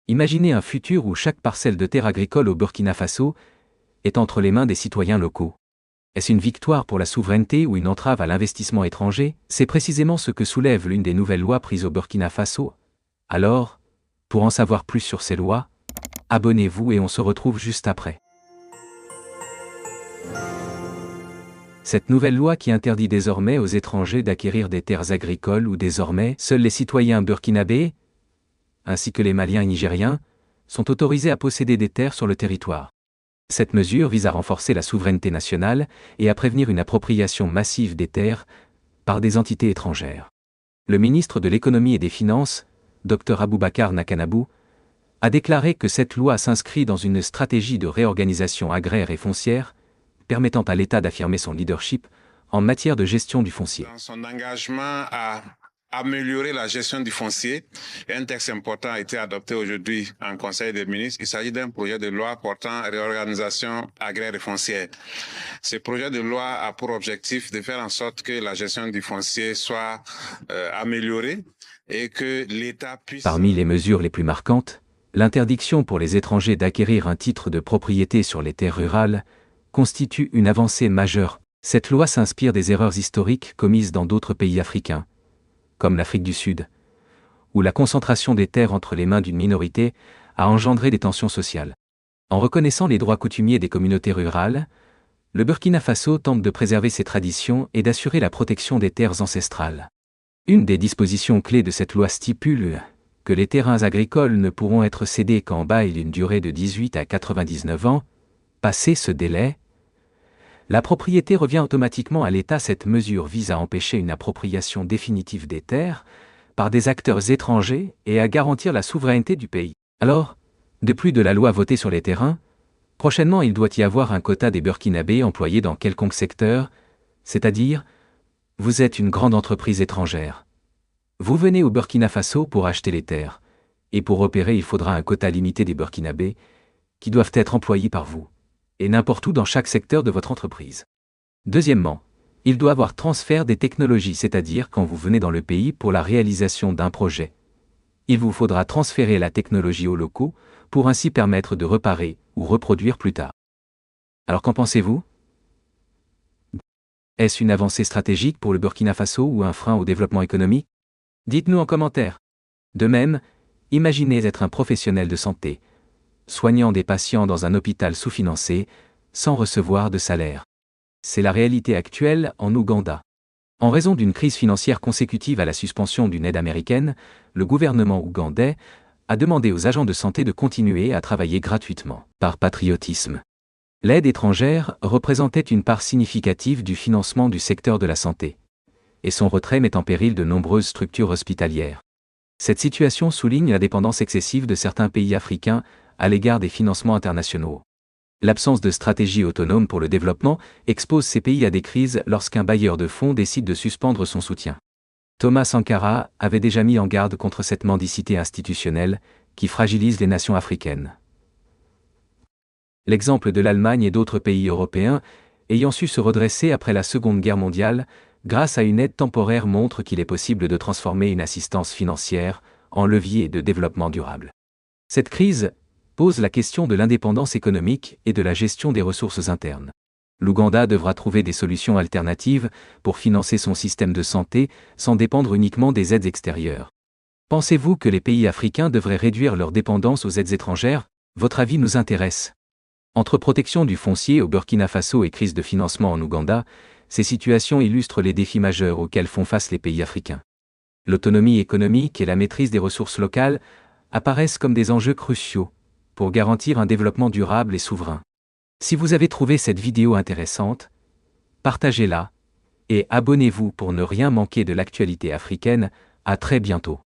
Imaginez un futur où chaque parcelle de terre agricole au Burkina Faso est entre les mains des citoyens locaux. Est-ce une victoire pour la souveraineté ou une entrave à l'investissement étranger? C'est précisément ce que soulève l'une des nouvelles lois prises au Burkina Faso. Alors, pour en savoir plus sur ces lois, abonnez-vous et on se retrouve juste après. Cette nouvelle loi qui interdit désormais aux étrangers d'acquérir des terres agricoles où désormais seuls les citoyens burkinabés, ainsi que les Maliens et Nigériens, sont autorisés à posséder des terres sur le territoire. Cette mesure vise à renforcer la souveraineté nationale et à prévenir une appropriation massive des terres par des entités étrangères. Le ministre de l'Économie et des Finances, Dr Aboubacar Nakanabou, a déclaré que cette loi s'inscrit dans une stratégie de réorganisation agraire et foncière, permettant à l'État d'affirmer son leadership en matière de gestion du foncier. Dans son engagement à améliorer la gestion du foncier, un texte important a été adopté aujourd'hui en Conseil des ministres. Il s'agit d'un projet de loi portant réorganisation agraire et foncière. Ce projet de loi a pour objectif de faire en sorte que la gestion du foncier soit améliorée et que l'État puisse... Parmi les mesures les plus marquantes, l'interdiction pour les étrangers d'acquérir un titre de propriété sur les terres rurales constitue une avancée majeure. Cette loi s'inspire des erreurs historiques commises dans d'autres pays africains, comme l'Afrique du Sud, où la concentration des terres entre les mains d'une minorité a engendré des tensions sociales. En reconnaissant les droits coutumiers des communautés rurales, le Burkina Faso tente de préserver ses traditions et d'assurer la protection des terres ancestrales. Une des dispositions clés de cette loi stipule que les terrains agricoles ne pourront être cédés qu'en bail d'une durée de 18 à 99 ans. Passé ce délai, la propriété revient automatiquement à l'État. Cette mesure vise à empêcher une appropriation définitive des terres par des acteurs étrangers et à garantir la souveraineté du pays. Alors, de plus de la loi votée sur les terrains, prochainement il doit y avoir un quota des Burkinabés employés dans quelconque secteur, c'est-à-dire, vous êtes une grande entreprise étrangère. Vous venez au Burkina Faso pour acheter les terres, et pour opérer il faudra un quota limité des Burkinabés qui doivent être employés par vous, et n'importe où dans chaque secteur de votre entreprise. Deuxièmement, il doit avoir transfert des technologies, c'est-à-dire quand vous venez dans le pays pour la réalisation d'un projet, il vous faudra transférer la technologie aux locaux pour ainsi permettre de réparer ou reproduire plus tard. Alors qu'en pensez-vous? Est-ce une avancée stratégique pour le Burkina Faso ou un frein au développement économique? Dites-nous en commentaire. De même, imaginez être un professionnel de santé, soignant des patients dans un hôpital sous-financé, sans recevoir de salaire. C'est la réalité actuelle en Ouganda. En raison d'une crise financière consécutive à la suspension d'une aide américaine, le gouvernement ougandais a demandé aux agents de santé de continuer à travailler gratuitement, par patriotisme. L'aide étrangère représentait une part significative du financement du secteur de la santé, et son retrait met en péril de nombreuses structures hospitalières. Cette situation souligne la dépendance excessive de certains pays africains à l'égard des financements internationaux. L'absence de stratégie autonome pour le développement expose ces pays à des crises lorsqu'un bailleur de fonds décide de suspendre son soutien. Thomas Sankara avait déjà mis en garde contre cette mendicité institutionnelle qui fragilise les nations africaines. L'exemple de l'Allemagne et d'autres pays européens ayant su se redresser après la Seconde Guerre mondiale grâce à une aide temporaire montre qu'il est possible de transformer une assistance financière en levier de développement durable. Cette crise pose la question de l'indépendance économique et de la gestion des ressources internes. L'Ouganda devra trouver des solutions alternatives pour financer son système de santé sans dépendre uniquement des aides extérieures. Pensez-vous que les pays africains devraient réduire leur dépendance aux aides étrangères? Votre avis nous intéresse. Entre protection du foncier au Burkina Faso et crise de financement en Ouganda, ces situations illustrent les défis majeurs auxquels font face les pays africains. L'autonomie économique et la maîtrise des ressources locales apparaissent comme des enjeux cruciaux pour garantir un développement durable et souverain. Si vous avez trouvé cette vidéo intéressante, partagez-la et abonnez-vous pour ne rien manquer de l'actualité africaine. À très bientôt.